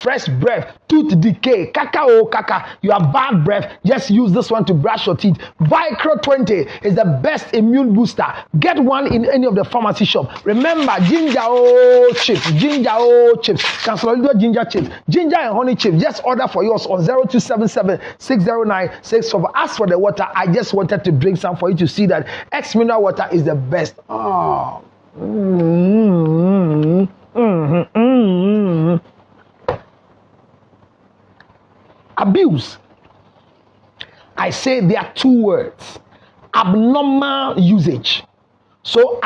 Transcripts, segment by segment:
fresh breath, tooth decay, cacao, you have bad breath, just use this one to brush your teeth. Vicro 20 is the best immune booster. Get one in any of the pharmacy shop. Remember, ginger chips, Cancelido ginger chips, ginger and honey chips. Just order for yours on 0277 609 645. As for the water, I just wanted to drink some for you to see that X mineral water is the best. Oh. Abuse. I say there are two words. Abnormal usage. So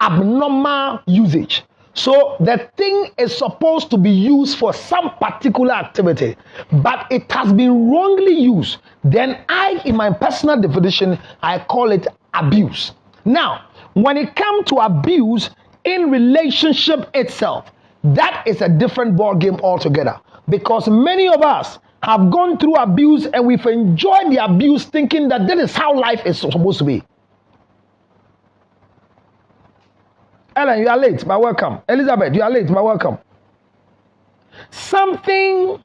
abnormal usage. So the thing is supposed to be used for some particular activity, but it has been wrongly used. Then in my personal definition, I call it abuse. Now, when it comes to abuse in relationship itself, that is a different ball game altogether. Because many of us have gone through abuse and we've enjoyed the abuse thinking that is how life is supposed to be. Ellen, you are late, but welcome. Elizabeth, you are late, but welcome. Something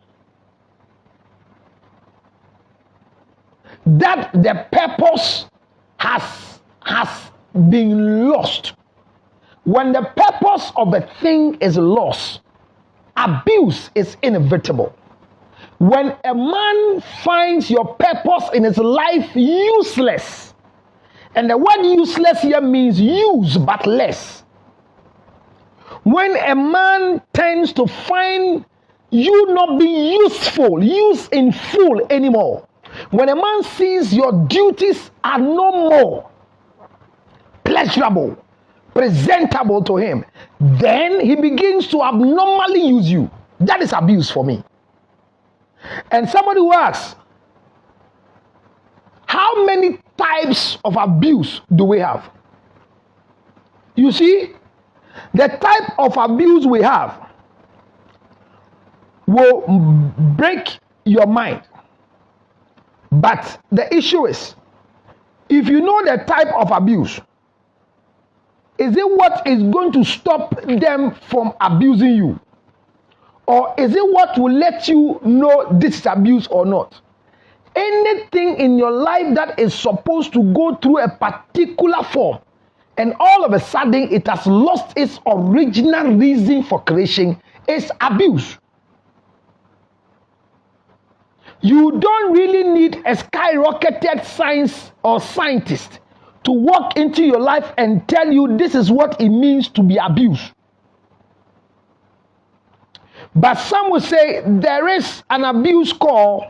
that the purpose has been lost. When the purpose of a thing is lost, abuse is inevitable. When a man finds your purpose in his life useless, and the word useless here means use but less. When a man tends to find you not being useful, use in full anymore. When a man sees your duties are no more pleasurable, presentable to him, then he begins to abnormally use you. That is abuse for me. And somebody who asks, how many types of abuse do we have? You see, the type of abuse we have will break your mind. But the issue is, if you know the type of abuse, is it what is going to stop them from abusing you? Or is it what will let you know this is abuse or not? Anything in your life that is supposed to go through a particular form, and all of a sudden it has lost its original reason for creation, is abuse. You don't really need a skyrocketed science or scientist to walk into your life and tell you this is what it means to be abused. But some will say there is an abuse called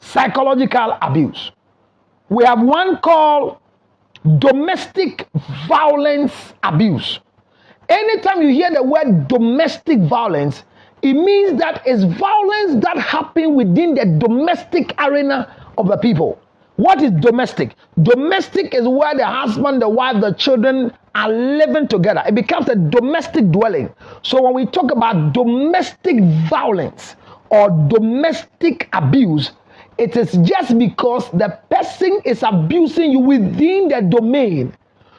psychological abuse. We have one called domestic violence abuse. Anytime you hear the word domestic violence, it means that it's violence that happens within the domestic arena of the people. What is domestic? Domestic is where the husband, the wife, the children are living together. It becomes a domestic dwelling. So when we talk about domestic violence or domestic abuse, it is just because the person is abusing you within the domain.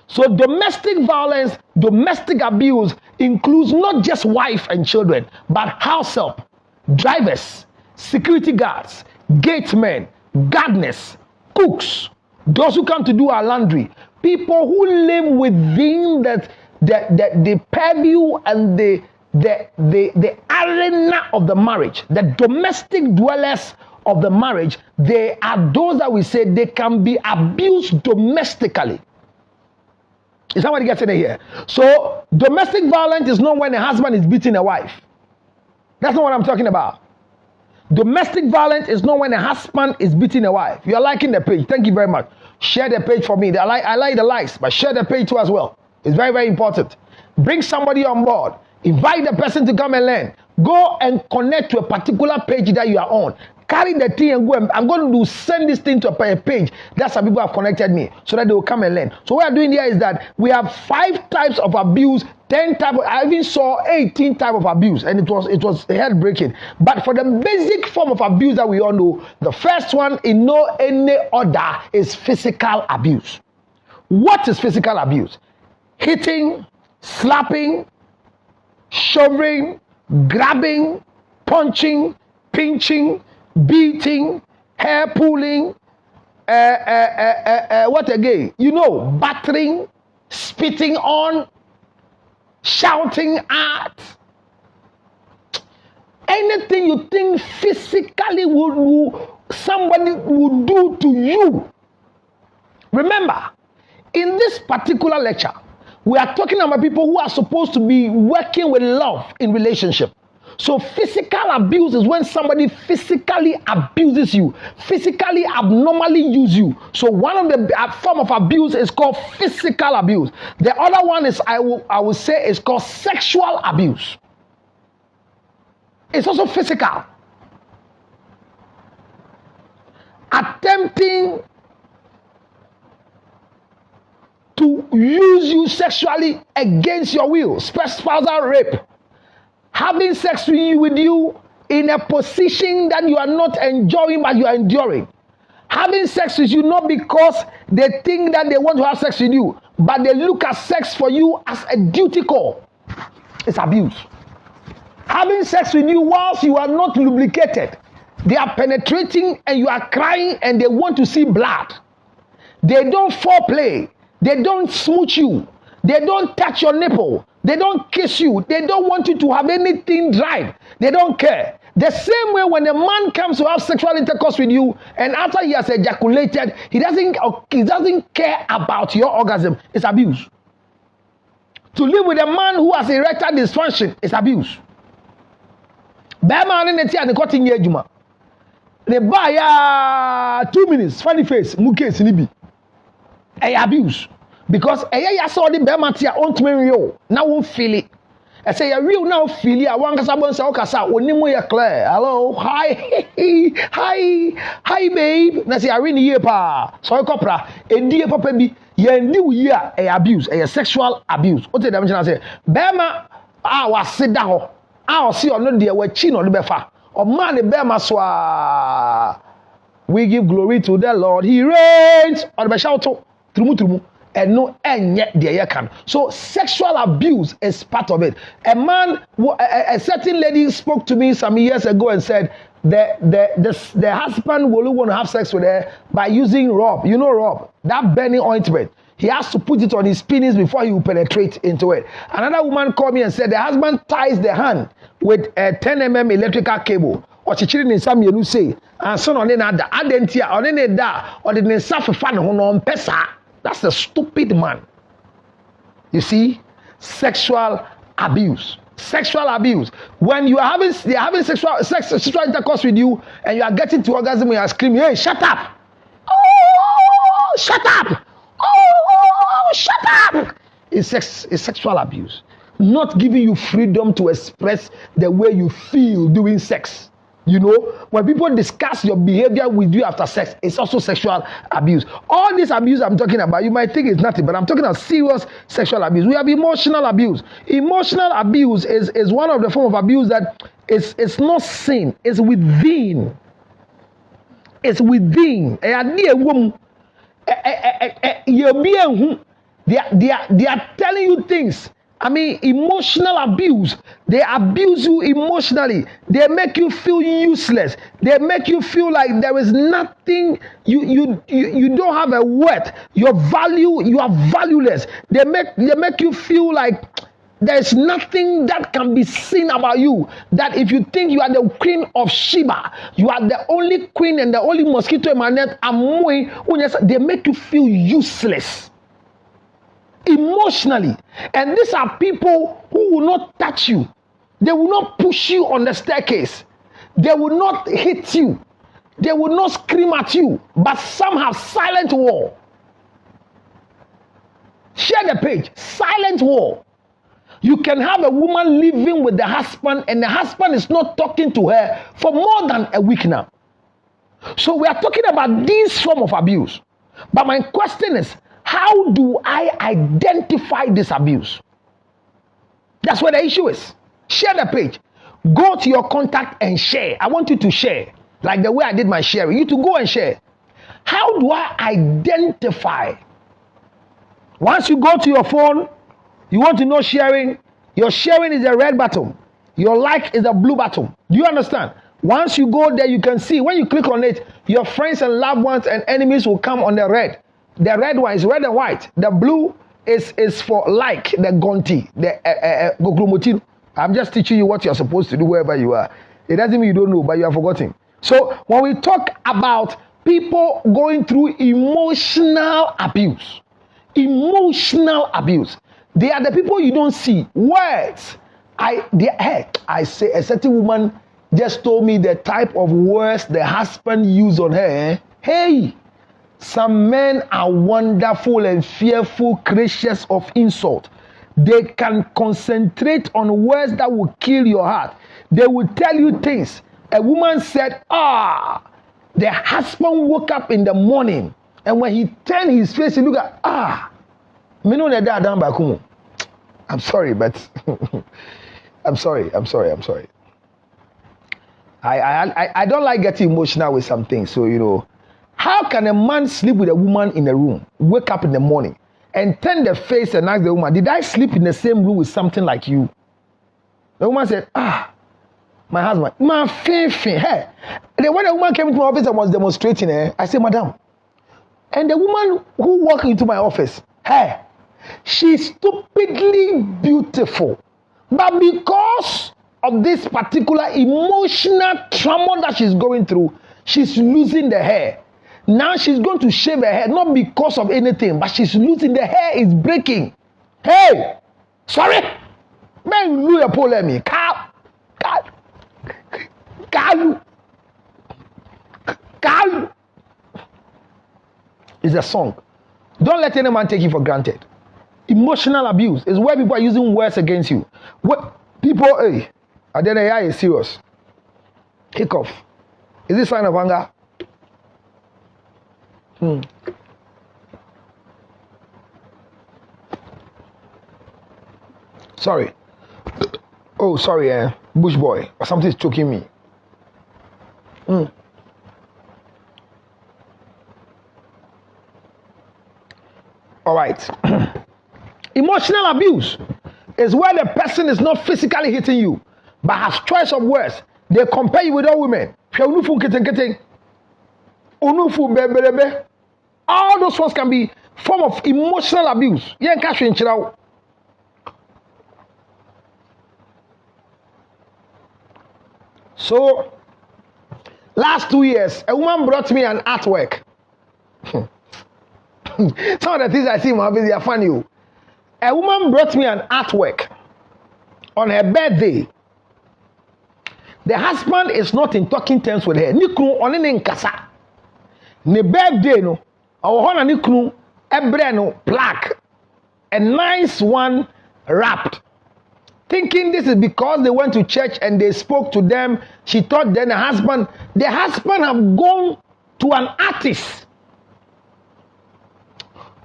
So domestic violence, domestic abuse includes not just wife and children, but house help, drivers, security guards, gatemen, gardeners, cooks, those who come to do our laundry, people who live within the purview and the arena of the marriage, the domestic dwellers of the marriage. They are those that we say they can be abused domestically. Is somebody getting it here? So domestic violence is not when a husband is beating a wife. That's not what I'm talking about. Domestic violence is not when a husband is beating a wife. You are liking the page. Thank you very much. Share the page for me. I like the likes, but share the page too as well. It's very, very important. Bring somebody on board. Invite the person to come and learn. Go and connect to a particular page that you are on. Carry the thing and go. I'm going to send this thing to a page that some people have connected me so that they will come and learn. So what we are doing here is that we have 5 types of abuse, 10 types. I even saw 18 types of abuse, and it was heartbreaking. But for the basic form of abuse that we all know, the first one in no any order is physical abuse. What is physical abuse? Hitting, slapping, shoving, grabbing, punching, pinching, beating, hair pulling, what again? You know, battering, spitting on, shouting at. Anything you think physically somebody would do to you. Remember, in this particular lecture, we are talking about people who are supposed to be working with love in relationship. So physical abuse is when somebody physically abuses you, physically abnormally use you. So one of the form of abuse is called physical abuse. The other one is, I will say, is called sexual abuse. It's also physical. Attempting to use you sexually against your will, spousal rape, having sex with you in a position that you are not enjoying but you are enduring, having sex with you not because they think that they want to have sex with you, but they look at sex for you as a duty call. It's abuse. Having sex with you whilst you are not lubricated, they are penetrating and you are crying and they want to see blood. They don't foreplay. They don't smooch you. They don't touch your nipple. They don't kiss you. They don't want you to have anything dry. They don't care. The same way when a man comes to have sexual intercourse with you and after he has ejaculated, he doesn't care about your orgasm. It's abuse. To live with a man who has erectile dysfunction is abuse. Bema ne tia ne kotin ye adwuma. Ne ba ya 2 minutes funny face mu case ni bi. Abuse. Because ya saw the bema tia ontumi real. Na won feel it. I say you real now feel it. Wan kasa bon say o kasa onimu ye clear. Hello, hi babe. Na say I really ye pa. So kopra edie papa bi ye ndi wu ye abuse. Sexual abuse. O te dem china say bema wa sida ho. I see on the way chin on the befa. Or man the bema swa. We give glory to the Lord. He reigns. Or the shout trumu. And no and yet the can. So sexual abuse is part of it. A man, a certain lady spoke to me some years ago and said the husband will want to have sex with her by using rope. You know rope, that burning ointment. He has to put it on his penis before he will penetrate into it. Another woman called me and said the husband ties the hand with a 10 mm electrical cable. Or she children in some you say, and son on another, adentia, on any da, or the suffer fan on pesa. That's a stupid man. You see, sexual abuse. Sexual abuse. When you are having sexual intercourse with you, and you are getting to orgasm, and you are screaming, "Hey, shut up! Oh, shut up! Oh, shut up!" It's sexual abuse. Not giving you freedom to express the way you feel doing sex. You know, when people discuss your behavior with you after sex, it's also sexual abuse. All this abuse I'm talking about, you might think it's nothing, but I'm talking about serious sexual abuse. We have emotional abuse. Emotional abuse is one of the form of abuse that it's not sin, it's within. It's within. They are telling you things. I mean, emotional abuse. They abuse you emotionally. They make you feel useless. They make you feel like there is nothing. You don't have a worth. You are valueless. They make you feel like there's nothing that can be seen about you. That if you think you are the queen of Sheba, you are the only queen and the only mosquito in my net, they make you feel useless. Emotionally. And these are people who will not touch you. They will not push you on the staircase. They will not hit you. They will not scream at you. But some have silent war. Share the page. Silent war. You can have a woman living with the husband and the husband is not talking to her for more than a week now. So we are talking about this form of abuse. But my question is, how do I identify this abuse? That's where the issue is. Share the page. Go to your contact and share. I want you to share. Like the way I did my sharing. You to go and share. How do I identify? Once you go to your phone, you want to know sharing. Your sharing is a red button. Your like is a blue button. Do you understand? Once you go there, you can see when you click on it, your friends and loved ones and enemies will come on the red. The red one is red and white. The blue is for like, the gonti, the goglomotino. I'm just teaching you what you're supposed to do wherever you are. It doesn't mean you don't know, but you have forgotten. So when we talk about people going through emotional abuse, they are the people you don't see. Words. I say a certain woman just told me the type of words the husband used on her. Hey, some men are wonderful and fearful creatures of insult. They can concentrate on words that will kill your heart. They will tell you things. A woman said, the husband woke up in the morning, and when he turned his face, he looked at, me know that down back home. I'm sorry, but I'm sorry. I don't like getting emotional with some things. So, you know, how can a man sleep with a woman in a room, wake up in the morning, and turn the face and ask the woman, did I sleep in the same room with something like you? The woman said, my husband, my fin. Hey. And then when the woman came into my office and was demonstrating, I said, madam. And the woman who walked into my office, hey, she's stupidly beautiful. But because of this particular emotional trauma that she's going through, she's losing the hair. Now she's going to shave her hair, not because of anything, but she's losing the hair is breaking. Hey, sorry. Man, you a pole me. Cal. It's a song. Don't let any man take you for granted. Emotional abuse is where people are using words against you. What people, hey, and then AI is serious. Hiccup. Is this sign of anger? Sorry. Oh, sorry, bush boy. Something's choking me. All right. Emotional abuse is where the person is not physically hitting you, but has choice of words. They compare you with all women. All those ones can be form of emotional abuse. So, last 2 years, a woman brought me an artwork. Some of the things I see in my office are funny. A woman brought me an artwork on her birthday. The husband is not in talking terms with her. Nikru on in kasa. Ne birthday no. Our hona nikru ebre no plaque. A nice one wrapped. Thinking this is because they went to church and they spoke to them. She thought then the husband have gone to an artist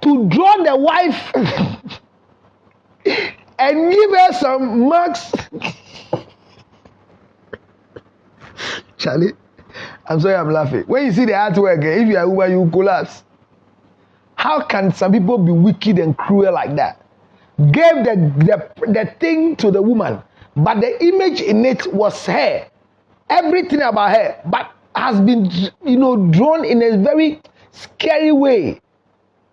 to draw the wife and give her some marks. Charlie, I'm sorry I'm laughing. When you see the artwork, if you are woman, you collapse. How can some people be wicked and cruel like that? Gave the thing to the woman, but the image in it was her. Everything about her, but has been, drawn in a very scary way.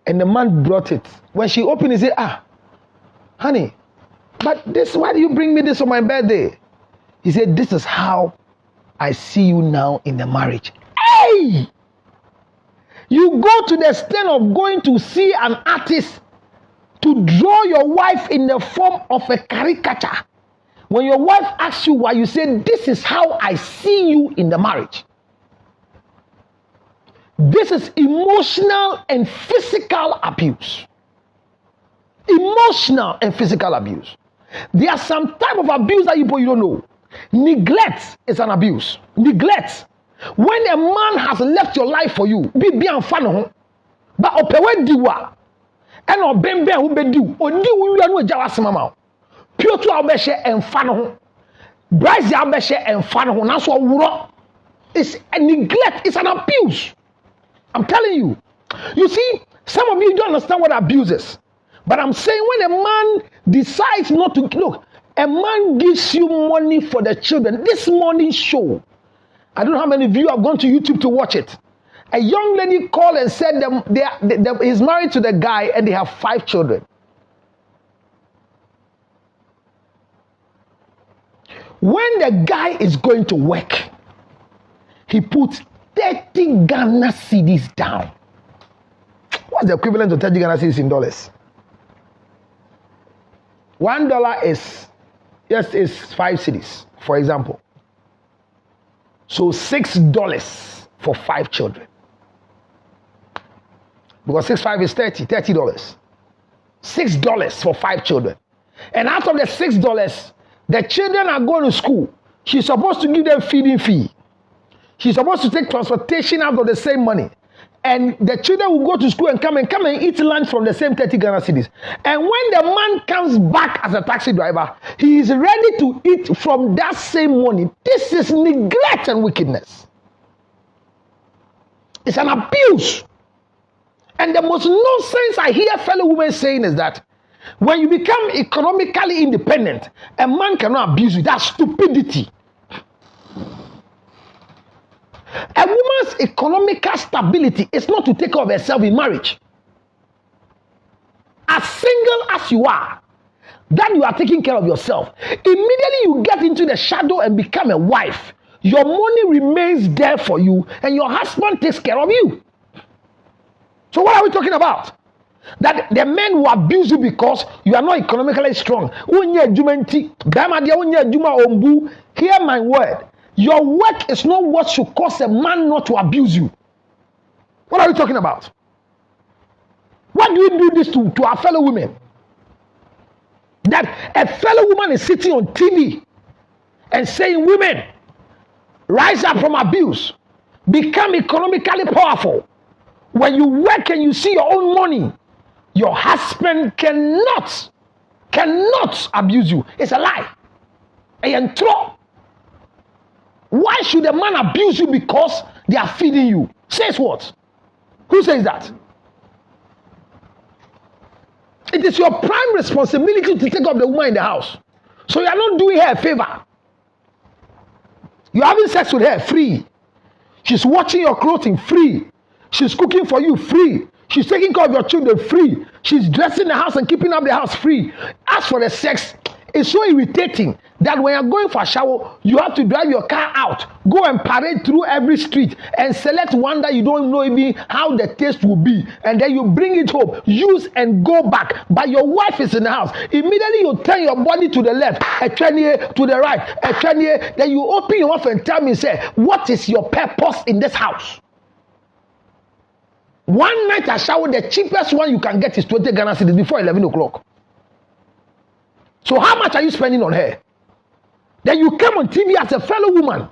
And the man brought it. When she opened it, he said, honey, but why do you bring me this on my birthday? He said, this is how I see you now in the marriage. Hey! You go to the extent of going to see an artist to draw your wife in the form of a caricature. When your wife asks you why, you say, this is how I see you in the marriage. This is emotional and physical abuse. Emotional and physical abuse. There are some type of abuse that you don't know. Neglect is an abuse. Neglect. When a man has left your life for you, be unfano, but opewe diwa, and obembe who be do, or do we know Jawasimama. Pure to Albeshe and Fano, Bryce Albeshe and Fano, that's what wuro. It's a neglect, it's an abuse. I'm telling you. You see, some of you don't understand what abuse is. But I'm saying when a man decides not to look, a man gives you money for the children. This morning show, I don't know how many of you have gone to YouTube to watch it. A young lady called and said he's married to the guy and they have 5 children. When the guy is going to work, he puts 30 Ghana cedis down. What's the equivalent of 30 Ghana cedis in dollars? $1 is 5 cedis, for example. So $6 for 5 children. Because 6 5 is $30. $6 for 5 children. And out of the $6, the children are going to school. She's supposed to give them feeding fee. She's supposed to take transportation out of the same money. And the children will go to school and come and eat lunch from the same 30 Ghana cedis. And when the man comes back as a taxi driver, he is ready to eat from that same money. This is neglect and wickedness. It's an abuse. And the most nonsense I hear fellow women saying is that when you become economically independent, a man cannot abuse you. That's stupidity. A woman's economical stability is not to take care of herself in marriage. As single as you are, that you are taking care of yourself. Immediately you get into the shadow and become a wife, your money remains there for you and your husband takes care of you. So what are we talking about? That the men who abuse you because you are not economically strong. Hear my word. Your work is not what should cause a man not to abuse you. What are we talking about? Why do we do this to our fellow women? That a fellow woman is sitting on TV and saying, women, rise up from abuse. Become economically powerful. When you work and you see your own money, your husband cannot abuse you. It's a lie. And why should a man abuse you because they are feeding you? Says what? Who says that? It is your prime responsibility to take care of the woman in the house. So you are not doing her a favor. You're having sex with her free. She's watching your clothing free. She's cooking for you free. She's taking care of your children free. She's dressing the house and keeping up the house free. As for the sex, it's so irritating that when you're going for a shower, you have to drive your car out, go and parade through every street and select one that you don't know even how the taste will be. And then you bring it home, use and go back. But your wife is in the house. Immediately you turn your body to the left, a turn to the right, a turn here. Then you open your mouth and tell me, say, what is your purpose in this house? One night I shower, the cheapest one you can get is 20 Ghana cedis before 11 o'clock. So how much are you spending on her? Then you come on TV as a fellow woman.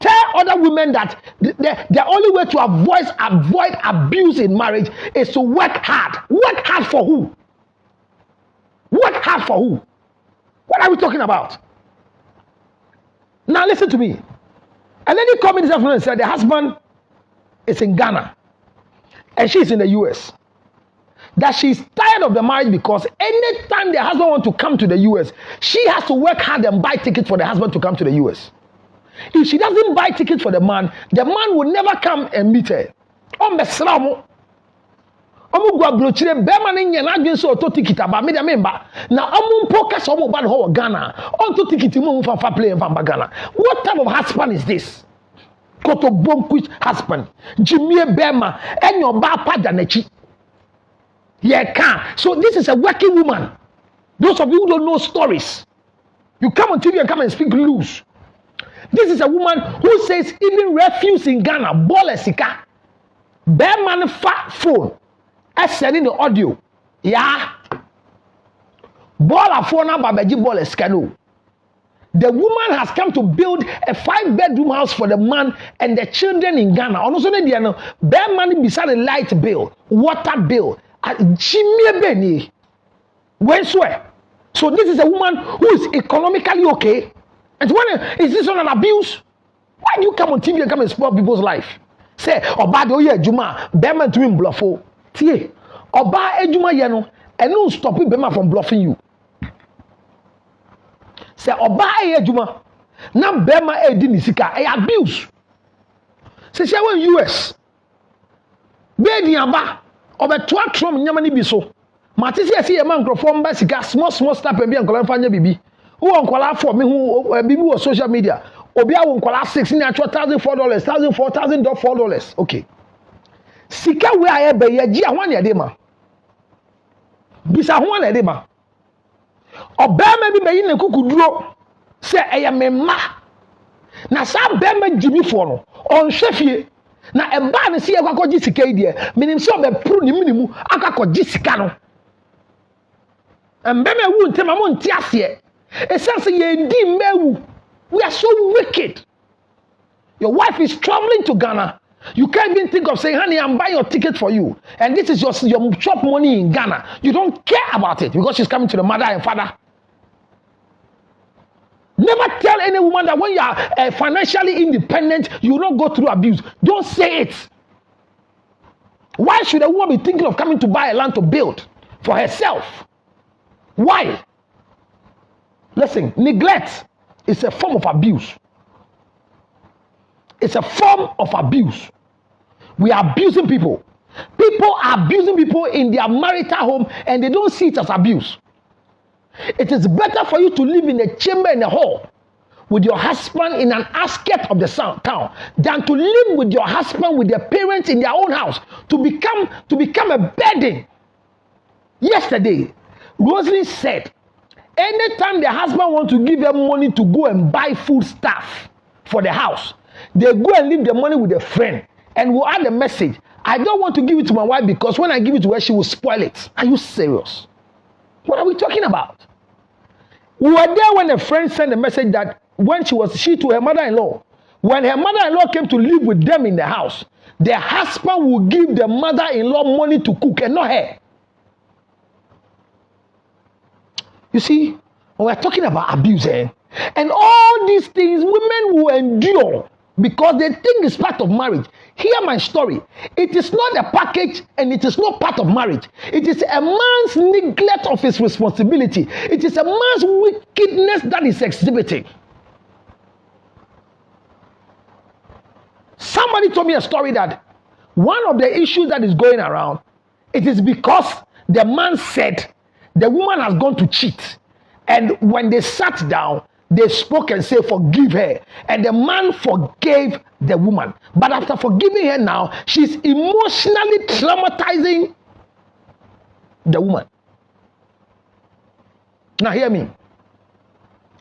Tell other women that the only way to avoid abuse in marriage is to work hard. Work hard for who? Work hard for who? What are we talking about? Now listen to me. A lady called me this afternoon and said the husband is in Ghana and she's in the US. That she's tired of the marriage because anytime the husband wants to come to the US, she has to work hard and buy tickets for the husband to come to the US. If she doesn't buy tickets for the man will never come and meet her. What type of husband is this? Husband. So this is a working woman. Those of you who don't know stories, you come on TV and come and speak loose. This is a woman who says even refuse in Ghana, ball sika, bear man fat phone, sending the audio. Yeah. Ball a phone number beji ball scano. The woman has come to build a 5-bedroom house for the man and the children in Ghana. Also, bear money beside the light bill, water bill. So this is a woman who is economically okay. And is this not an abuse? Why do you come on TV and come and spoil people's life? Say, Oba de oye Juma, Bema to him bluffo. Tie, Oba Ejuma Yano, and no stop Bema from bluffing you. Say oba eye adwuma na bema e di ni sika e abuse. Say she won US. Be di aba obeto atrom nyama ni bi so. Mate se ye man crofo mba sika small stuff e bi ankola mfa nya bibi. Who ankola for me who bibi wo social media. Obi a ankola 6 ni atwa $1,000 $4 okay. Sika we aye be ye gi ahwan ye de ma. Bisa ho na de ma. Obema bi meyi ne kukuduro se eye memma. Na sa bema jimifo no onhwefie na eba ne se ye kwakoji sika ide minim se obepru ni minimu akakoji sika no. Mbema wu ntema mo nti ase. Esense ye di mewu. We are so wicked. Your wife is traveling to Ghana. You can't even think of saying, honey, I'm buying your ticket for you. And this is your shop money in Ghana. You don't care about it because she's coming to the mother and father. Never tell any woman that when you are financially independent, you will not go through abuse. Don't say it. Why should a woman be thinking of coming to buy a land to build for herself? Why? Listen, neglect is a form of abuse. It's a form of abuse. We are abusing people. People are abusing people in their marital home and they don't see it as abuse. It is better for you to live in a chamber in a hall with your husband in an outskirt of the town than to live with your husband with their parents in their own house to become a burden. Yesterday, Rosalie said, anytime the husband wants to give them money to go and buy food stuff for the house, they go and leave the money with a friend and will add a message. I don't want to give it to my wife because when I give it to her, she will spoil it. Are you serious? What are we talking about? We were there when a friend sent a message that when she to her mother-in-law, when her mother-in-law came to live with them in the house, the husband will give the mother-in-law money to cook and not her. You see, we're talking about abuse, and all these things women will endure because they think it's part of marriage. Hear my story. It is not a package and it is not part of marriage. It is a man's neglect of his responsibility. It is a man's wickedness that is exhibiting. Somebody told me a story that one of the issues that is going around, it is because the man said the woman has gone to cheat. And when they sat down, they spoke and said, forgive her. And the man forgave the woman. But after forgiving her now, she's emotionally traumatizing the woman. Now hear me.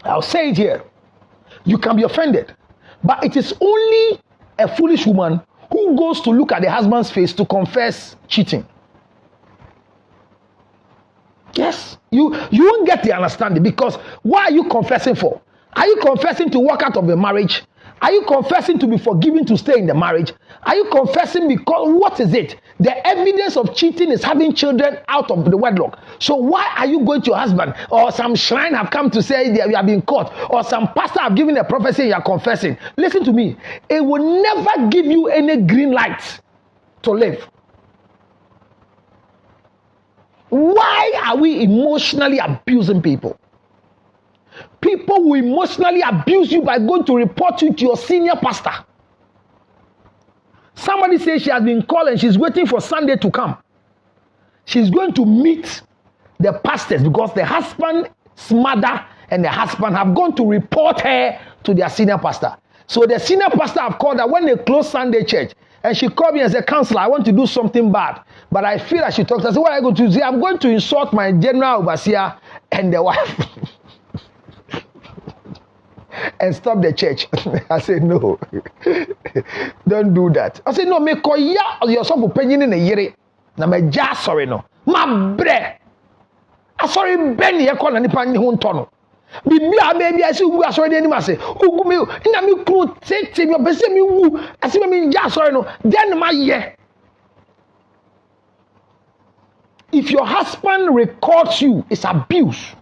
I'll say it here. You can be offended. But it is only a foolish woman who goes to look at the husband's face to confess cheating. Yes, you won't get the understanding because what are you confessing for? Are you confessing to walk out of the marriage? Are you confessing to be forgiven to stay in the marriage? Are you confessing because what is it? The evidence of cheating is having children out of the wedlock. So why are you going to your husband or some shrine have come to say that you have been caught or some pastor have given a prophecy and you are confessing? Listen to me. It will never give you any green light to live. Why are we emotionally abusing people? People will emotionally abuse you by going to report you to your senior pastor. Somebody says she has been called and she's waiting for Sunday to come. She's going to meet the pastors because the husband's mother and the husband have gone to report her to their senior pastor. So the senior pastor have called her when they close Sunday church. And she called me and said, counselor, I want to do something bad. But I feel I should talk. I said, what are you going to do? I'm going to insult my general overseer and the wife. And stop the church. I said, no. Don't do that. I said, no, me koya yourself opinion in a year. Na me ja sorry no. Ma bre. I sorry ben ye call na nipa ni ho nto bibia baby I say wu asori de ni ma say ugu me na me kro tete me obese me wu ase me ja asori no then ma ye. If your husband records you, it's abuse.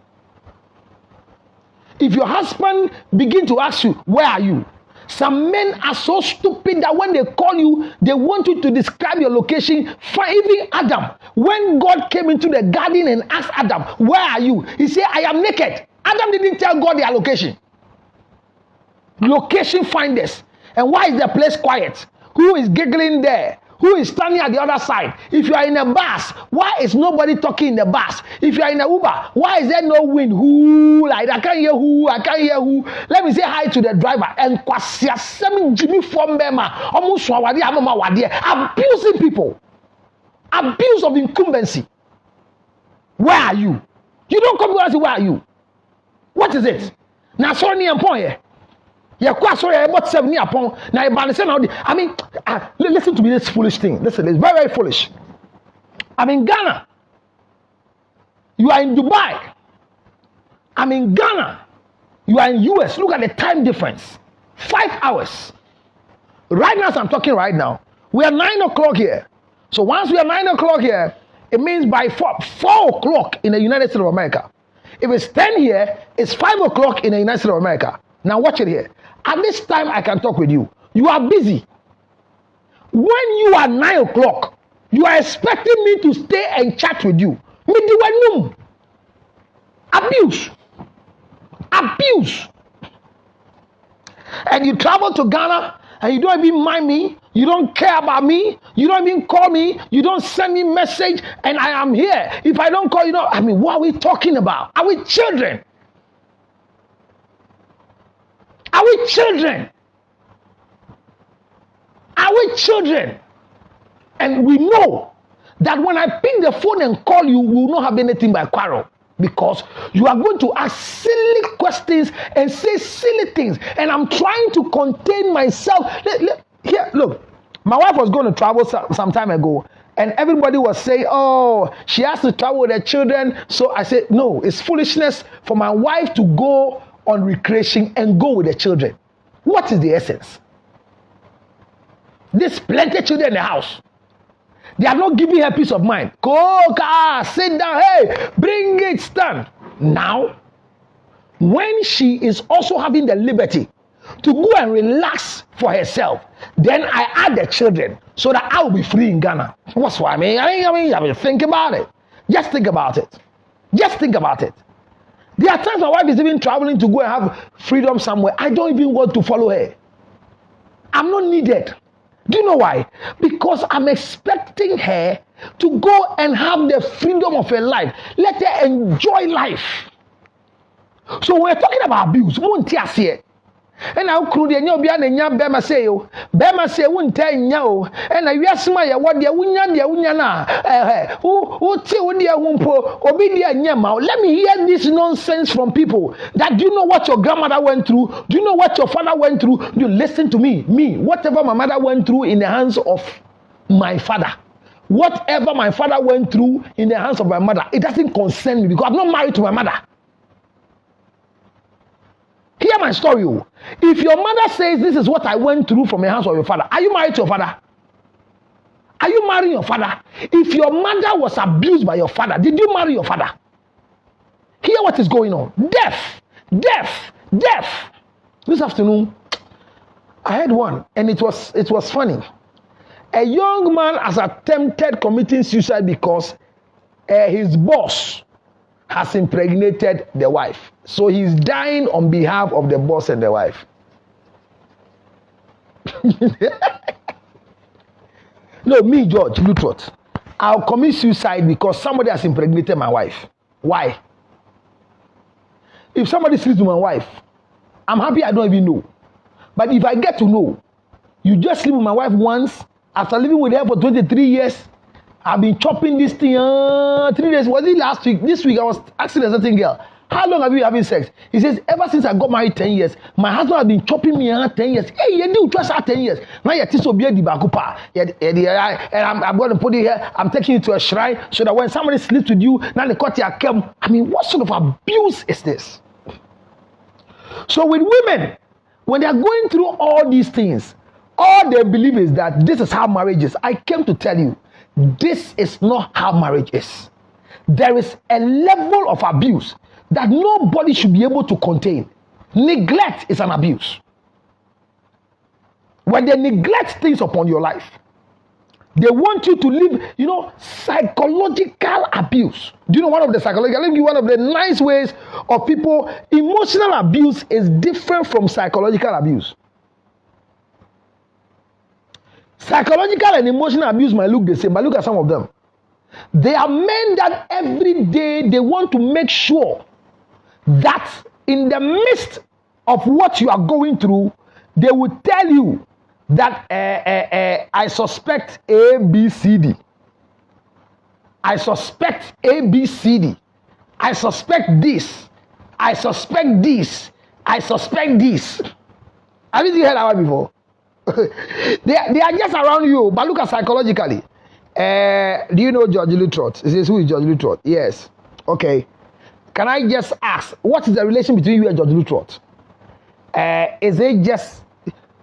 If your husband begin to ask you, where are you? Some men are so stupid that when they call you, they want you to describe your location. For even Adam, when God came into the garden and asked Adam, where are you? He said, I am naked. Adam didn't tell God their location. Location finders. And why is the place quiet? Who is giggling there? Who is standing at the other side? If you are in a bus, why is nobody talking in the bus? If you are in a Uber, why is there no wind? Who? Like, I can't hear who. I can't hear who. Let me say hi to the driver. And Jimmy from Bema, almost abusing people. Abuse of incumbency. Where are you? You don't come to us. Where are you? What is it? Now, sorry, I'm point. I mean, listen to me, this foolish thing. Listen, it's very, very foolish. I'm in Ghana. You are in Dubai. I'm in Ghana. You are in US. Look at the time difference. 5 hours. Right now, as I'm talking right now, we are 9 o'clock here. So once we are 9 o'clock here, it means by 4 o'clock in the United States of America. If it's 10 here, it's 5 o'clock in the United States of America. Now watch it here. At this time, I can talk with you. You are busy. When you are 9 o'clock, you are expecting me to stay and chat with you. Abuse. Abuse. And you travel to Ghana and you don't even mind me. You don't care about me. You don't even call me. You don't send me message. And I am here. If I don't call you, I mean, what are we talking about? Are we children? Are we children? Are we children? And we know that when I pick the phone and call you, we will not have anything but quarrel. Because you are going to ask silly questions and say silly things. And I'm trying to contain myself. Here, look. My wife was going to travel some time ago. And everybody was saying, oh, she has to travel with her children. So I said, no, it's foolishness for my wife to go on recreation and go with the children. What is the essence? There's plenty of children in the house. They are not giving her peace of mind. Go, sit down, hey, bring it, stand. Now, when she is also having the liberty to go and relax for herself, then I add the children so that I will be free in Ghana. What's what I mean? I mean, think about it. Just think about it. Just think about it. There are times my wife is even traveling to go and have freedom somewhere. I don't even want to follow her. I'm not needed. Do you know why? Because I'm expecting her to go and have the freedom of her life. Let her enjoy life. So we're talking about abuse. And now crew the new bian and yam bema say you bema say won't tell you and I yes my what the wunyana who till dear wumpo obidia nyama. Let me hear this nonsense from people that do you know what your grandmother went through? Do you know what your father went through? You listen to me, whatever my mother went through in the hands of my father, whatever my father went through in the hands of my mother, it doesn't concern me because I'm not married to my mother. Hear my story. If your mother says this is what I went through from the hands of your father, are you married to your father? Are you marrying your father? If your mother was abused by your father, did you marry your father? Hear what is going on. Death. This afternoon, I had one, and it was funny. A young man has attempted committing suicide because his boss has impregnated the wife. So he's dying on behalf of the boss and the wife. No, me, George, Lutrot. I'll commit suicide because somebody has impregnated my wife. Why? If somebody sleeps with my wife, I'm happy I don't even know. But if I get to know, you just sleep with my wife once, after living with her for 23 years, I've been chopping this thing 3 days. Was it last week? This week I was asking a certain girl, how long have you been having sex? He says, ever since I got married 10 years, my husband has been chopping me 10 years. Hey, you do just 10 years. Now you're so be the bakupa. And I'm going to put it here. I'm taking you to a shrine so that when somebody sleeps with you, now they cut your cam. I mean, what sort of abuse is this? So with women, when they are going through all these things, all they believe is that this is how marriage is. I came to tell you, this is not how marriage is. There is a level of abuse that nobody should be able to contain. Neglect is an abuse. When they neglect things upon your life, They want you to live, psychological abuse. Do you know one of the psychological? Let me give you one of the nice ways of people. Emotional abuse is different from psychological abuse. Psychological and emotional abuse might look the same, but look at some of them. They are men that every day they want to make sure that in the midst of what you are going through, they will tell you that I suspect A, B, C, D. I suspect A, B, C, D. I suspect this. I suspect this. I suspect this. Have you heard that one before? they are just around you, but look at psychologically. Do you know George Lutrot? He says, who is George Lutrot? Yes. Okay. Can I just ask, what is the relation between you and George Lutrot? Is it just...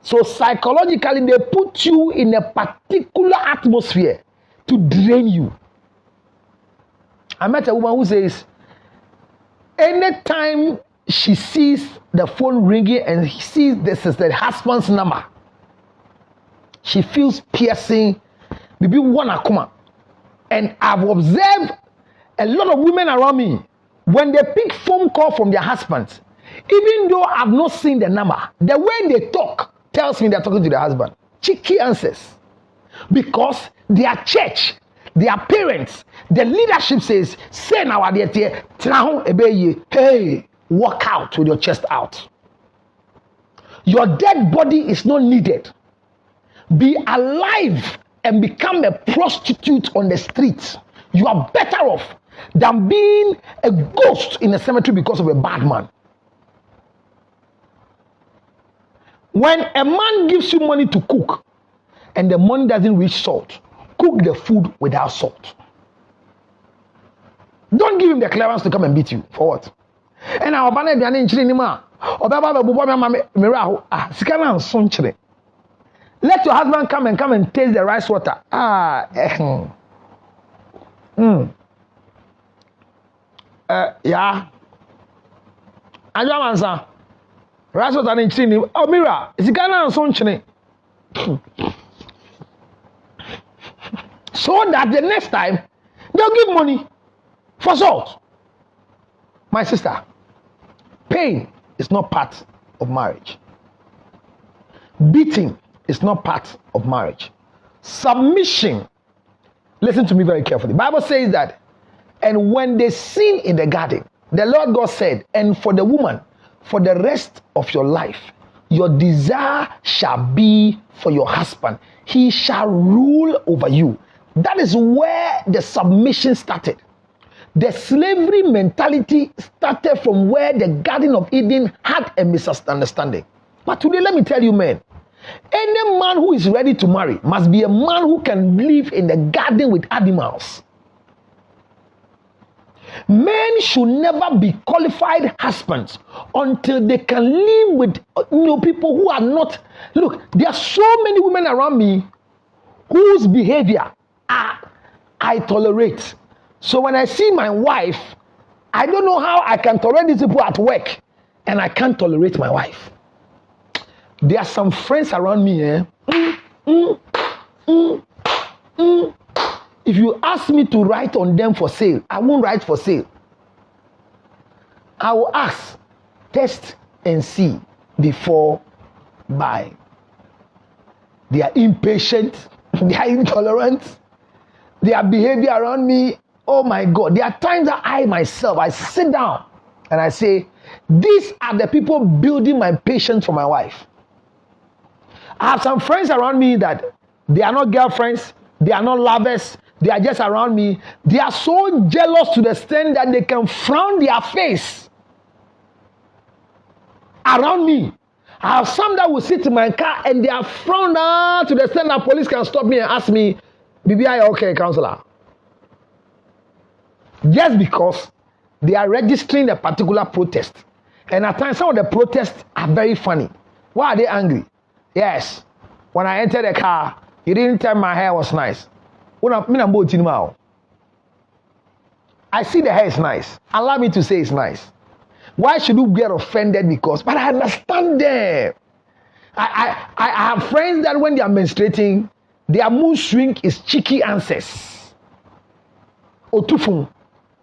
So psychologically, they put you in a particular atmosphere to drain you. I met a woman who says, anytime she sees the phone ringing and sees this is the husband's number, she feels piercing. Maybe one akuma. And I've observed a lot of women around me, when they pick phone call from their husbands, even though I've not seen the number, the way they talk tells me they're talking to their husband. Cheeky answers. Because their church, their parents, the leadership says, say now, hey, walk out with your chest out. Your dead body is not needed. Be alive and become a prostitute on the streets. You are better off than being a ghost in a cemetery because of a bad man. When a man gives you money to cook and the money doesn't reach salt, cook the food without salt. Don't give him the clearance to come and beat you. For what? And our banner be an inch anymore. Let your husband come and taste the rice water. Yeah. I don't answer. Rice water in chini. Oh, Mira, is it Ghana and son chini? So that the next time they'll give money for salt. My sister, pain is not part of marriage. Beating is not part of marriage. Submission, listen to me very carefully. The Bible says that, and when they sinned in the garden, the Lord God said, and for the woman, for the rest of your life, your desire shall be for your husband. He shall rule over you. That is where the submission started. The slavery mentality started from where the Garden of Eden had a misunderstanding. But today, let me tell you, men, any man who is ready to marry must be a man who can live in the garden with animals. Men should never be qualified husbands until they can live with people who are not. Look, there are so many women around me whose behavior I tolerate. So when I see my wife, I don't know how I can tolerate these people at work, and I can't tolerate my wife. There are some friends around me. If you ask me to write on them for sale, I won't write for sale. I will ask, test and see before buying. They are impatient, they are intolerant, their behavior around me, oh my God. There are times that I sit down and I say, these are the people building my patience for my wife. I have some friends around me that they are not girlfriends, they are not lovers, they are just around me. They are so jealous to the extent that they can frown their face around me. I have some that will sit in my car and they are frowned to the extent that police can stop me and ask me, Bibi, are you okay, counselor? Just because they are registering a particular protest. And at times, some of the protests are very funny. Why are they angry? Yes, when I entered the car, you didn't tell my hair was nice. I see the hair is nice. Allow me to say it's nice. Why should you get offended because? But I understand them. I have friends that when they are menstruating, their mood swing is cheeky answers. Otufun,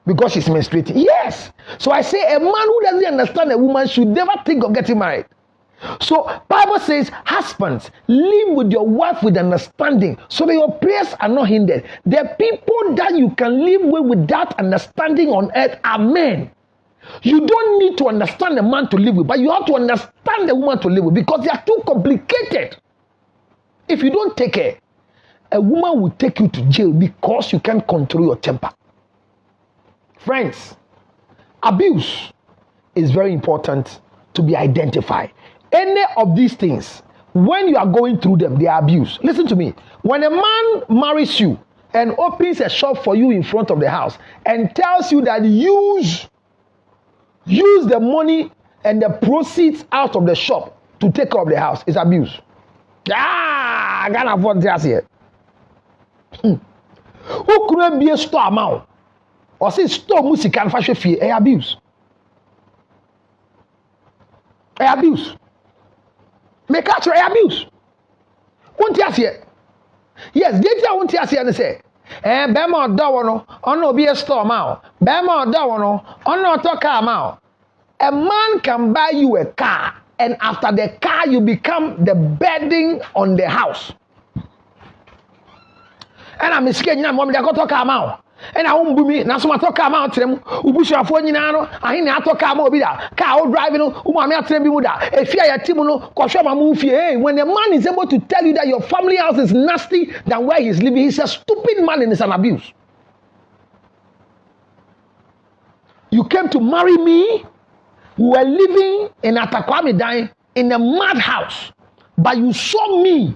because she's menstruating. Yes. So I say a man who doesn't understand a woman should never think of getting married. So Bible says, husbands, live with your wife with understanding so that your prayers are not hindered. The people that you can live with without understanding on earth are men. You don't need to understand the man to live with, but you have to understand the woman to live with, because they are too complicated. If you don't take care, a woman will take you to jail because you can't control your temper. Friends, abuse is very important to be identified. Any of these things, when you are going through them, they are abuse. Listen to me. When a man marries you and opens a shop for you in front of the house and tells you that use the money and the proceeds out of the shop to take care of the house, it's abuse. I can't afford this here. Who could be a store amount or say store music and fashion fee? Abuse. Abuse. Make out abuse. Won't you here? Yes, did you want to say and say? Bema Dawano, on no be a store amount. Bema Dawano, on no talk amount. A man can buy you a car, and after the car, you become the burden on the house. And I'm scared, you know, mom, they got to come out. And I won't be me. Now, so I talk about them. Ubusha for you know. I hear I talk about that. Car driving. Umami at them. If you are a Timono, Koshama move here. When a man is able to tell you that your family house is nasty than where he's living, he's a stupid man and it's an abuse. You came to marry me. We were living in Atakwame dying in a madhouse, but you saw me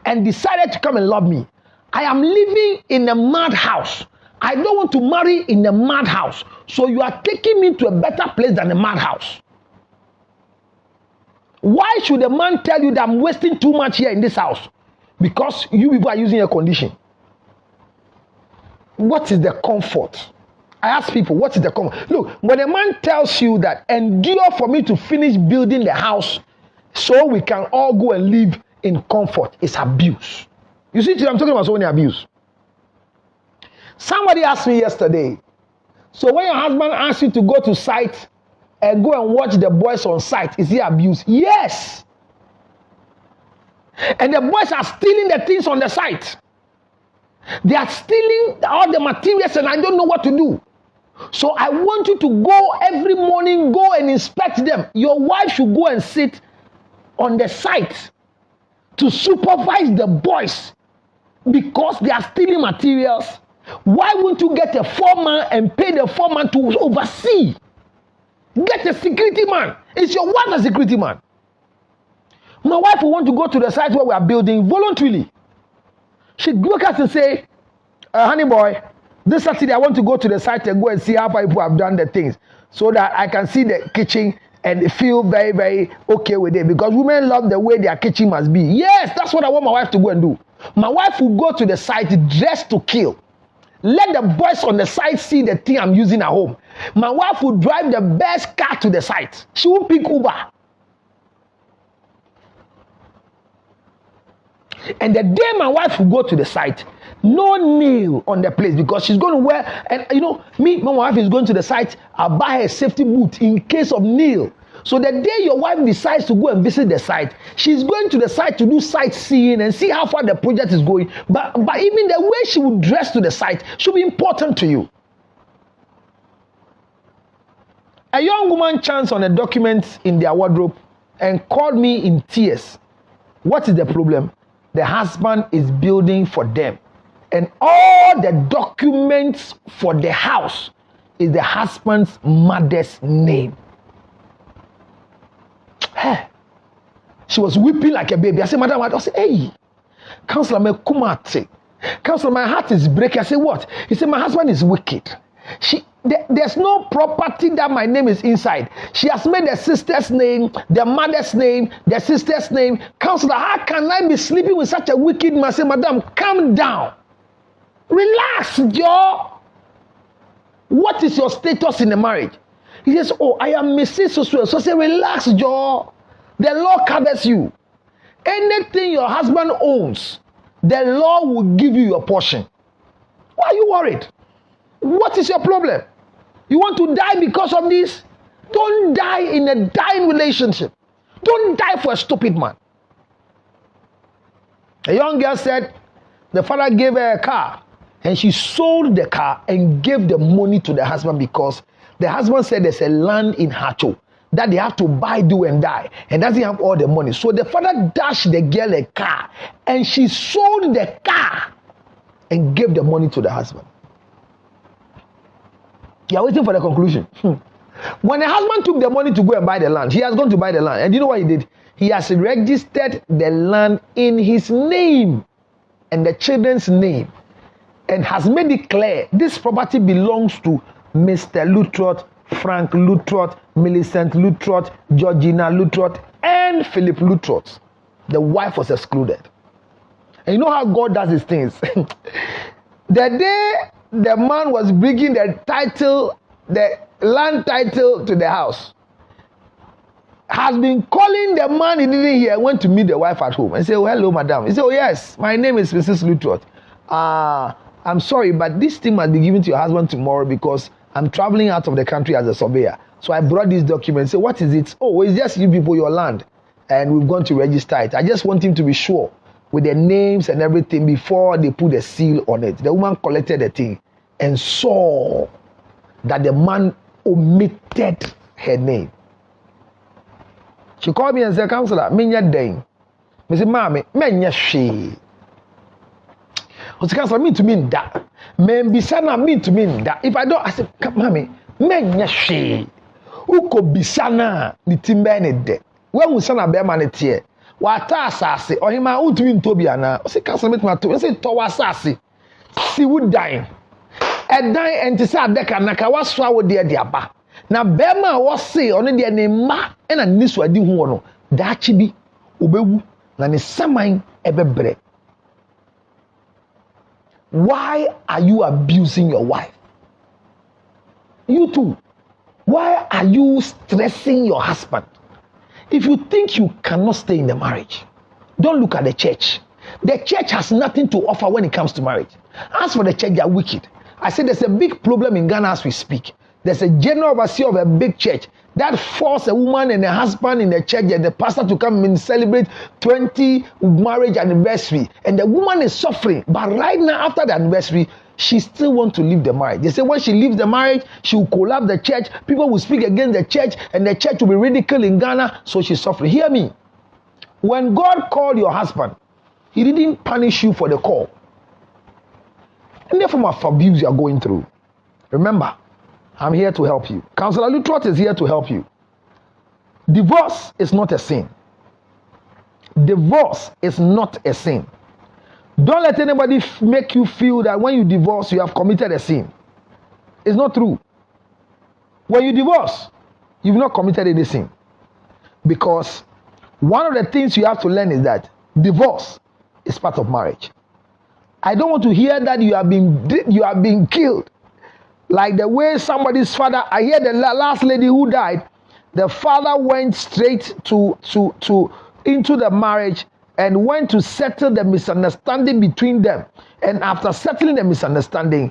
and decided to come and love me. I am living in a madhouse. I don't want to marry in a madhouse. So you are taking me to a better place than a madhouse. Why should a man tell you that I'm wasting too much here in this house? Because you people are using air condition. What is the comfort? I ask people, what is the comfort? Look, when a man tells you that endure for me to finish building the house so we can all go and live in comfort, it's abuse. You see, I'm talking about so many abuse. Somebody asked me yesterday, so when your husband asks you to go to site and go and watch the boys on site, is he abuse? Yes. And the boys are stealing the things on the site. They are stealing all the materials and I don't know what to do. So I want you to go every morning, go and inspect them. Your wife should go and sit on the site to supervise the boys because they are stealing materials. Why won't you get a foreman and pay the foreman to oversee? Get a security man. Is your wife a security man? My wife will want to go to the site where we are building voluntarily. She'd look at us and say, honey boy, this Saturday I want to go to the site and go and see how people have done the things so that I can see the kitchen and feel very, very okay with it, because women love the way their kitchen must be. Yes, that's what I want my wife to go and do. My wife will go to the site dressed to kill. Let the boys on the site see the thing I'm using at home. My wife will drive the best car to the site. She won't pick Uber. And the day my wife will go to the site, no nail on the place, because she's going to wear, and you know, my wife is going to the site, I'll buy her a safety boot in case of nail. So the day your wife decides to go and visit the site, she's going to the site to do sightseeing and see how far the project is going. But even the way she would dress to the site should be important to you. A young woman chanced on a document in their wardrobe and called me in tears. What is the problem? The husband is building for them. And all the documents for the house is the husband's mother's name. Hey. She was weeping like a baby. I said, Madam, I said, hey, Counselor, my kumate. Counselor, my heart is breaking. I said, what? He said, my husband is wicked. There's no property that my name is inside. She has made the sister's name, the mother's name, the sister's name. Counselor, how can I be sleeping with such a wicked man? I said, Madam, calm down. Relax, Joe. What is your status in the marriage? He says, oh, I am Mrs. So I say, relax, Joe. The law covers you. Anything your husband owns the law will give you your portion. Why are you worried? What is your problem? You want to die because of this? Don't die in a dying relationship. Don't die for a stupid man. A young girl said the father gave her a car and she sold the car and gave the money to the husband because the husband said there's a land in Hacho that they have to buy, do and die, and doesn't have all the money. So the father dashed the girl a car and she sold the car and gave the money to the husband. You are waiting for the conclusion. When the husband took the money to go and buy the land, he has gone to buy the land. And you know what he did? He has registered the land in his name and the children's name and has made it clear this property belongs to Mr. Lutrot, Frank Lutrot, Millicent Lutrot, Georgina Lutrot, and Philip Lutrot. The wife was excluded. And you know how God does his things? The day the man was bringing the title, the land title to the house, has been calling the man he didn't hear, went to meet the wife at home and say, oh, hello, madam. He said, oh, yes, my name is Mrs. Lutrot. I'm sorry, but this thing must be given to your husband tomorrow because I'm traveling out of the country as a surveyor. So I brought this document. Say, what is it? Oh, it's just you people, your land. And we've gone to register it. I just want him to be sure with the names and everything before they put a seal on it. The woman collected the thing and saw that the man omitted her name. She called me and said, Counselor, Minya Dane. I said, Mommy, Menya she. I said, Counselor, mean to mean that. Men bisana mean to mean that. If I don't, I said, Mommy, Menya she. Uko bisana ni timbene de. When we sana be man tie. Wata asase. Ohima utumi ntobiana. I said, Counselor, meet my to. I said, Towa asase. Si would die. A die and to say deka naka waswa wo de aba. Na bema wo se ono de ne ma na nisu adi hu no da chi bi obewu na ne saman ebebre. Why are you abusing your wife? You too. Why are you stressing your husband? If you think you cannot stay in the marriage, don't look at the church. The church has nothing to offer when it comes to marriage. As for the church, they are wicked. I said there's a big problem in Ghana as we speak. There's a general overseer of a big church that forced a woman and a husband in the church and the pastor to come and celebrate 20 marriage anniversary. And the woman is suffering. But right now, after the anniversary, she still wants to leave the marriage. They say when she leaves the marriage, she will collapse the church. People will speak against the church and the church will be ridiculed in Ghana. So she's suffering. Hear me. When God called your husband, he didn't punish you for the call. Any form of abuse you are going through, remember, I'm here to help you. Counselor Lutrot is here to help you. Divorce is not a sin. Divorce is not a sin. Don't let anybody make you feel that when you divorce, you have committed a sin. It's not true. When you divorce, you've not committed any sin. Because one of the things you have to learn is that divorce is part of marriage. I don't want to hear that you have been killed. Like the way somebody's father, I hear the last lady who died, the father went straight into the marriage and went to settle the misunderstanding between them. And after settling the misunderstanding,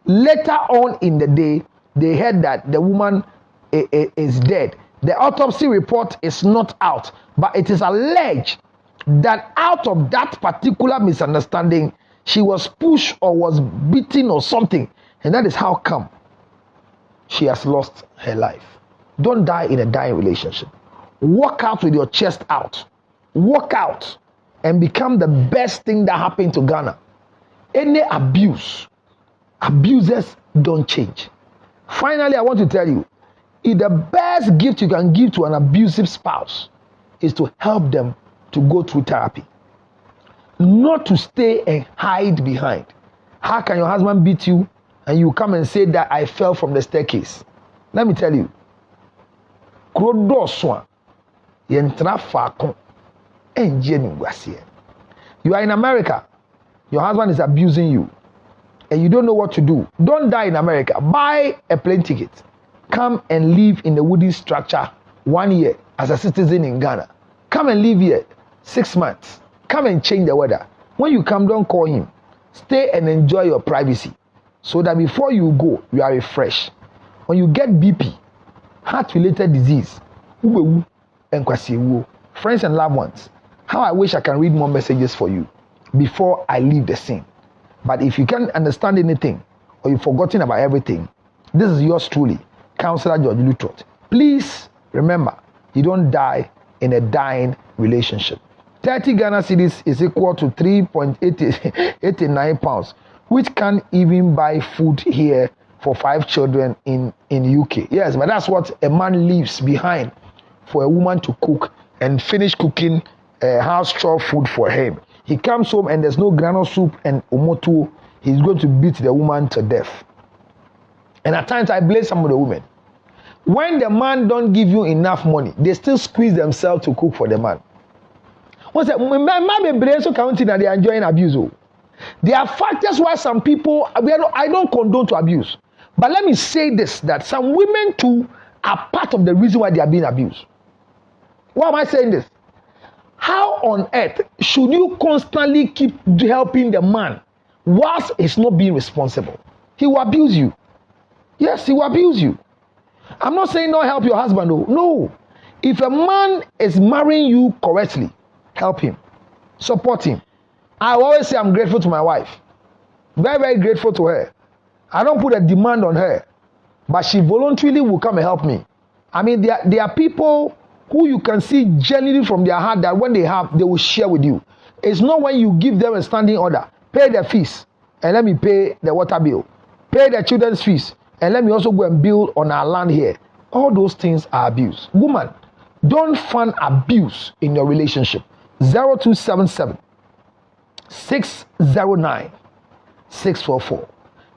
later on in the day, they heard that the woman is dead. The autopsy report is not out, but it is alleged that out of that particular misunderstanding, she was pushed or was beaten or something. And that is how come she has lost her life. Don't die in a dying relationship. Walk out with your chest out. Walk out and become the best thing that happened to Ghana. Any abusers don't change. Finally, I want to tell you, the best gift you can give to an abusive spouse is to help them to go through therapy. Not to stay and hide behind. How can your husband beat you and you come and say that I fell from the staircase? Let me tell you. You are in America. Your husband is abusing you. And you don't know what to do. Don't die in America. Buy a plane ticket. Come and live in the wooden structure 1 year as a citizen in Ghana. Come and live here 6 months. Come and change the weather. When you come, don't call him. Stay and enjoy your privacy so that before you go, you are refreshed. When you get BP, heart-related disease, friends and loved ones, how I wish I can read more messages for you before I leave the scene. But if you can't understand anything or you've forgotten about everything, this is yours truly, Counselor George Lutrot. Please remember, you don't die in a dying relationship. 30 Ghana cedis is equal to 3.89 pounds, which can't even buy food here for 5 children in UK. Yes, but that's what a man leaves behind for a woman to cook and finish cooking house chore food for him. He comes home and there's no granule soup and omoto. He's going to beat the woman to death. And at times I blame some of the women. When the man don't give you enough money, they still squeeze themselves to cook for the man. What's that? So counting that they are enjoying abuse. There are factors why some people, I don't condone to abuse. But let me say this, that some women too are part of the reason why they are being abused. Why am I saying this? How on earth should you constantly keep helping the man whilst he's not being responsible? He will abuse you. Yes, he will abuse you. I'm not saying not help your husband. No. If a man is marrying you correctly, help him. Support him. I always say I'm grateful to my wife. Very, very grateful to her. I don't put a demand on her. But she voluntarily will come and help me. I mean, there are people who you can see genuinely from their heart that when they have, they will share with you. It's not when you give them a standing order. Pay their fees and let me pay the water bill. Pay the children's fees and let me also go and build on our land here. All those things are abuse. Woman, don't fund abuse in your relationship. 0277 609 644.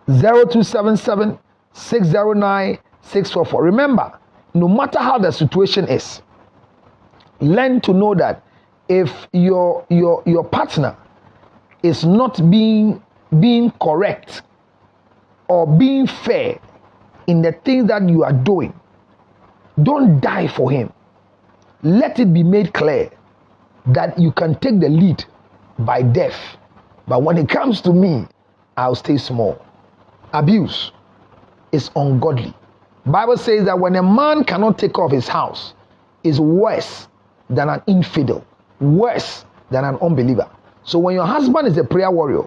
0277 609 644. Remember, no matter how the situation is, learn to know that if your partner is not being correct or being fair in the things that you are doing, don't die for him. Let it be made clear that you can take the lead by death. But when it comes to me, I'll stay small. Abuse is ungodly. Bible says that when a man cannot take off his house, is worse than an infidel, worse than an unbeliever. So when your husband is a prayer warrior,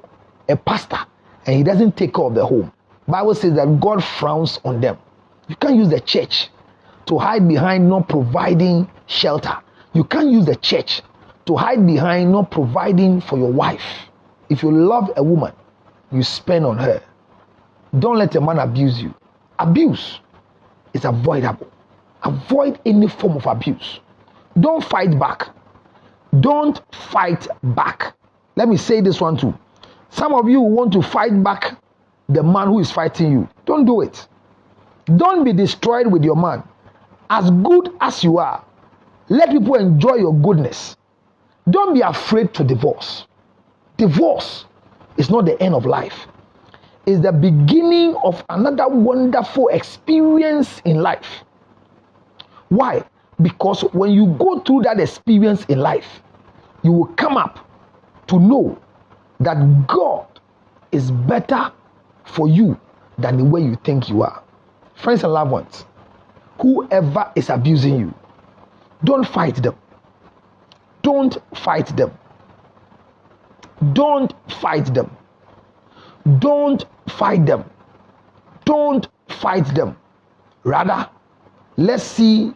a pastor, and he doesn't take care of the home, Bible says that God frowns on them. You can't use the church to hide behind not providing shelter. You can't use the church to hide behind not providing for your wife. If you love a woman, you spend on her. Don't let a man abuse you. Abuse is avoidable. Avoid any form of abuse. Don't fight back. Don't fight back. Let me say this one too. Some of you want to fight back the man who is fighting you. Don't do it. Don't be destroyed with your man. As good as you are, let people enjoy your goodness. Don't be afraid to divorce. Divorce is not the end of life. It's the beginning of another wonderful experience in life. Why? Because when you go through that experience in life, you will come up to know that God is better for you than the way you think you are. Friends and loved ones, whoever is abusing you, don't fight them. Don't fight them. Don't fight them. Don't fight them. Don't fight them. Rather, let's see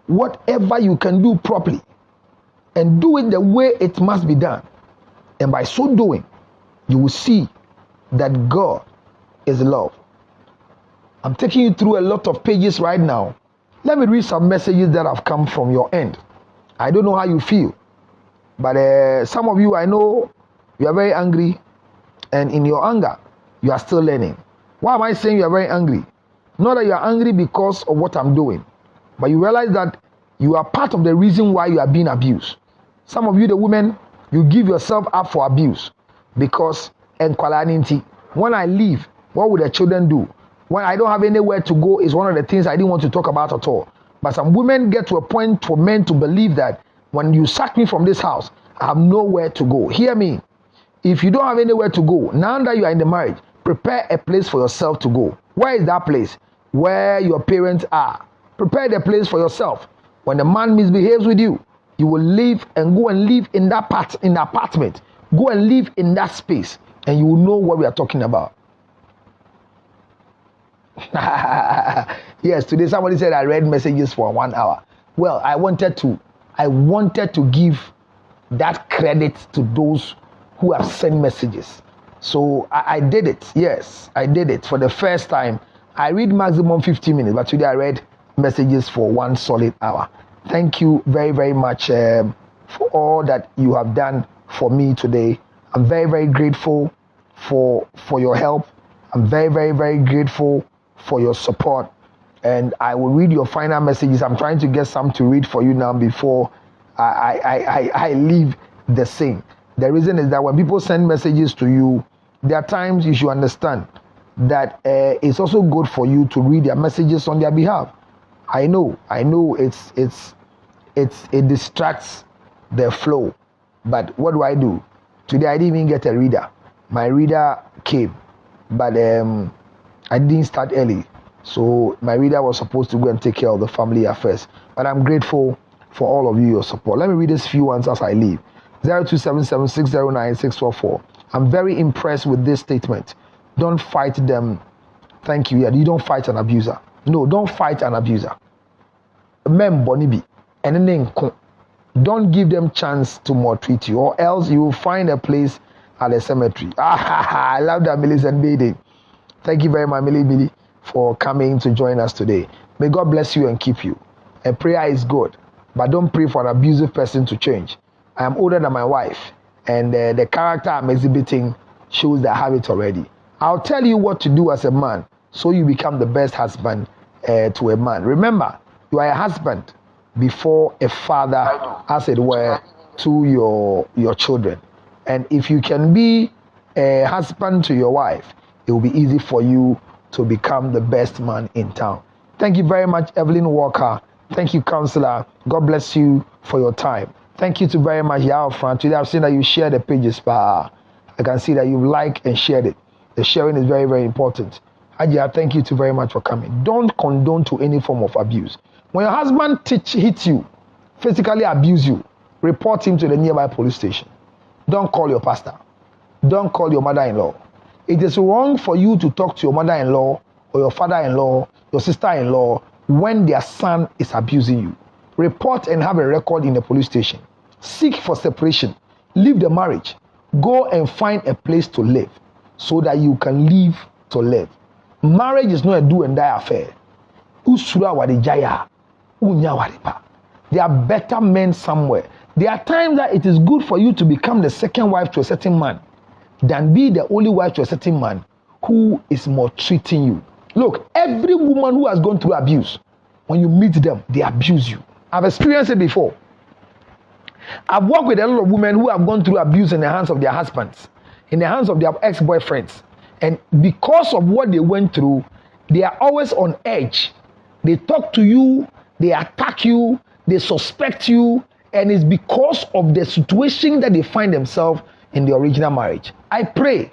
whatever you can do properly and do it the way it must be done. And by so doing, you will see that God is love. I'm taking you through a lot of pages right now. Let me read some messages that have come from your end. I don't know how you feel, but some of you, I know you are very angry, and in your anger, you are still learning. Why am I saying you are very angry? Not that you are angry because of what I'm doing, but you realize that you are part of the reason why you are being abused. Some of you, the women, you give yourself up for abuse because when I leave, what will the children do? When I don't have anywhere to go is one of the things I didn't want to talk about at all. But some women get to a point for men to believe that when you sack me from this house, I have nowhere to go. Hear me. If you don't have anywhere to go, now that you are in the marriage, prepare a place for yourself to go. Where is that place? Where your parents are. Prepare the place for yourself. When the man misbehaves with you, you will leave and go and live in that in the apartment. Go and live in that space, and you will know what we are talking about. Yes, today somebody said I read messages for 1 hour. Well, I wanted to give that credit to those who have sent messages. So I did it. Yes, I did it for the first time. I read maximum 15 minutes, but today I read messages for 1 solid hour. Thank you very, very much for all that you have done for me today. I'm very, very grateful for your help. I'm very, very, very grateful for your support. And I will read your final messages. I'm trying to get some to read for you now before I leave the scene. The reason is that when people send messages to you, there are times you should understand that it's also good for you to read their messages on their behalf. I know it distracts the flow, but what do? Today I didn't even get a reader. My reader came, but I didn't start early, so my reader was supposed to go and take care of the family affairs. But I'm grateful for all of you, your support. Let me read these few ones as I leave. 0277609644. I'm very impressed with this statement. Don't fight them. Thank you. Yeah, you don't fight an abuser. No, don't fight an abuser. Don't give them chance to maltreat you, or else you will find a place at the cemetery. I love that, Millicent Bede. Thank you very much, Millie, for coming to join us today. May God bless you and keep you. And prayer is good, but don't pray for an abusive person to change. I am older than my wife, and the character I'm exhibiting shows that I have it already. I'll tell you what to do as a man, so you become the best husband to a man. Remember, you are a husband before a father, as it were, to your children. And if you can be a husband to your wife, it will be easy for you to become the best man in town. Thank you very much, Evelyn Walker. Thank you, Counselor. God bless you for your time. Thank you very much, Yao Fran. Today I've seen that you share the pages, but I can see that you've liked and shared it. The sharing is very, very important. Ajia, thank you very much for coming. Don't condone to any form of abuse. When your husband hits you, physically abuse you, report him to the nearby police station. Don't call your pastor. Don't call your mother-in-law. It is wrong for you to talk to your mother-in-law or your father-in-law, your sister-in-law, when their son is abusing you. Report and have a record in the police station. Seek for separation. Leave the marriage. Go and find a place to live so that you can live to live. Marriage is not a do and die affair. There are better men somewhere. There are times that it is good for you to become the second wife to a certain man than be the only wife to a certain man who is maltreating you. Look, every woman who has gone through abuse, when you meet them, they abuse you. I've experienced it before. I've worked with a lot of women who have gone through abuse in the hands of their husbands, in the hands of their ex-boyfriends. And because of what they went through, they are always on edge. They talk to you, they attack you, they suspect you, and it's because of the situation that they find themselves in the original marriage. I pray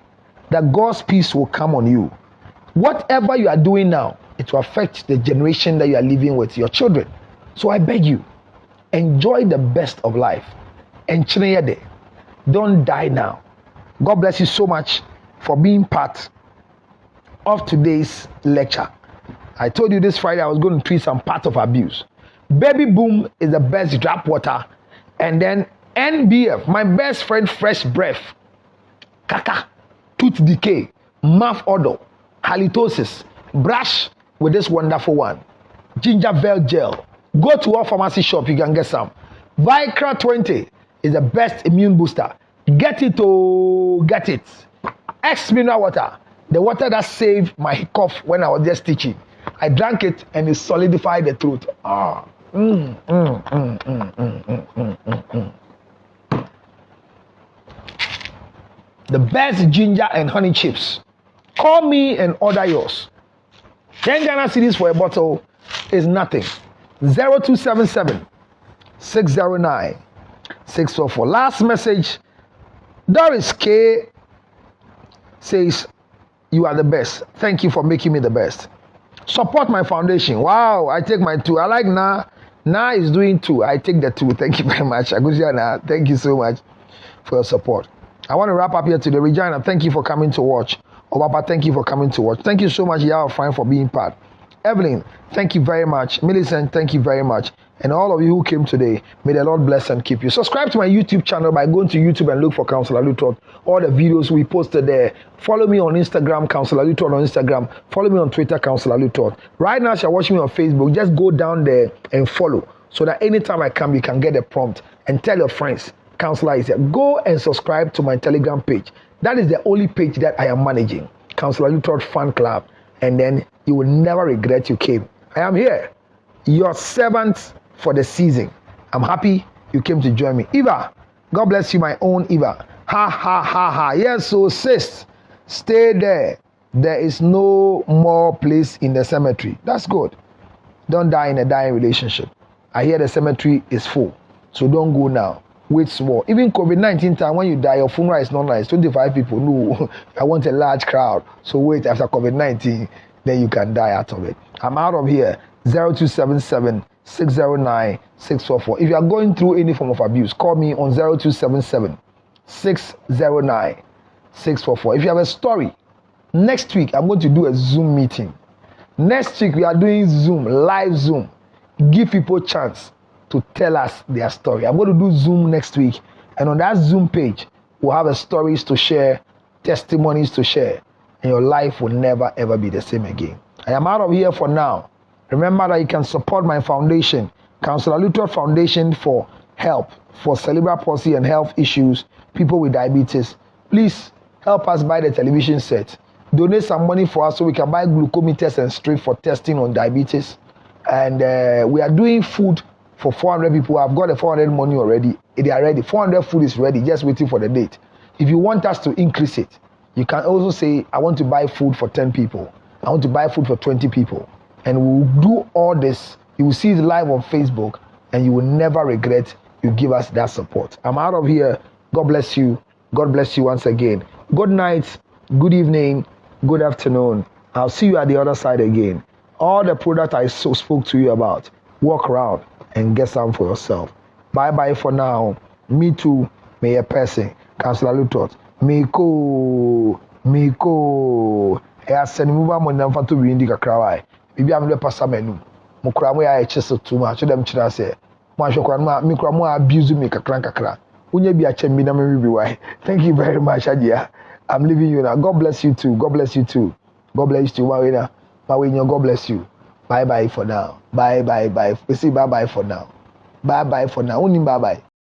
that God's peace will come on you. Whatever you are doing now, it will affect the generation that you are living with, your children. So I beg you, enjoy the best of life. And don't die now. God bless you so much for being part of today's lecture. I told you this Friday I was going to treat some part of abuse. Baby Boom is the best drop water. And then NBF, my best friend, fresh breath. Kaka, tooth decay, mouth odor, halitosis. Brush with this wonderful one. Ginger Veil Gel. Go to our pharmacy shop, you can get some. Vicra 20 is the best immune booster. Get it, oh, get it. X mineral water, the water that saved my cough when I was just teaching. I drank it and it solidified the throat. The best ginger and honey chips. Call me and order yours. 10 Ghana cedis for a bottle is nothing. 0277 609 644. Last message Doris K says, you are the best. Thank you for making me the best. Support my foundation. Wow, I take my 2. I like Na. Na is doing 2. I take the 2. Thank you very much. Agusiana, thank you so much for your support. I want to wrap up here today. Regina, thank you for coming to watch. Obapa, thank you for coming to watch. Thank you so much, Yao Fine, for being part. Evelyn, thank you very much. Millicent, thank you very much. And all of you who came today, may the Lord bless and keep you. Subscribe to my YouTube channel by going to YouTube and look for Counselor Lutot. All the videos we posted there. Follow me on Instagram, Counselor Lutot on Instagram. Follow me on Twitter, Counselor Lutot. Right now, if you're watching me on Facebook, just go down there and follow so that anytime I come, you can get a prompt and tell your friends, Counselor is here. Go and subscribe to my Telegram page. That is the only page that I am managing. Counselor Lutot Fan Club. And then you will never regret you came. I am here, your servant for the season. I'm happy you came to join me. Eva, God bless you, my own Eva. Ha, ha, ha, ha. Yes, so sis, stay there. There is no more place in the cemetery. That's good. Don't die in a dying relationship. I hear the cemetery is full. So don't go now. Wait small. Even COVID-19 time, when you die, your funeral is not nice. 25 people. No, I want a large crowd. So wait after COVID-19, then you can die out of it. I'm out of here. 0277 609 644. If you are going through any form of abuse, call me on 0277 609 644. If you have a story, next week I'm going to do a Zoom meeting. Next week we are doing Zoom, live Zoom. Give people a chance to tell us their story. I'm going to do Zoom next week, and on that Zoom page, we'll have stories to share, testimonies to share, and your life will never ever be the same again. I am out of here for now. Remember that you can support my foundation, Counselor Lutot Foundation, for help for cerebral palsy and health issues, people with diabetes. Please help us buy the television set. Donate some money for us so we can buy glucometers and strip for testing on diabetes. And we are doing food for 400 people. I've got the 400 money already. They are ready. 400 food is ready, just waiting for the date. If you want us to increase it, you can also say, I want to buy food for 10 people. I want to buy food for 20 people. And we'll do all this. You will see it live on Facebook, and you will never regret you give us that support. I'm out of here. God bless you. God bless you once again. Good night, good evening, good afternoon. I'll see you at the other side again. All the product I spoke to you about, walk around and get some for yourself. Bye-bye for now. Me too, may a person. Counselor Lutot. Miko. I said, move on and for to be indica cry. Maybe I'm the passamenu. Mukramo I chesed too much. Them children say, Mashokran, Mikramo abuse me, kakra. Unya be a chembina, maybe why. Thank you very much, Adia. I'm leaving you now. God bless you too. God bless you too. God bless you, Mawina. Mawina, God bless you. Bye bye for now. Bye. We say bye bye for now. Bye bye for now. Only bye bye.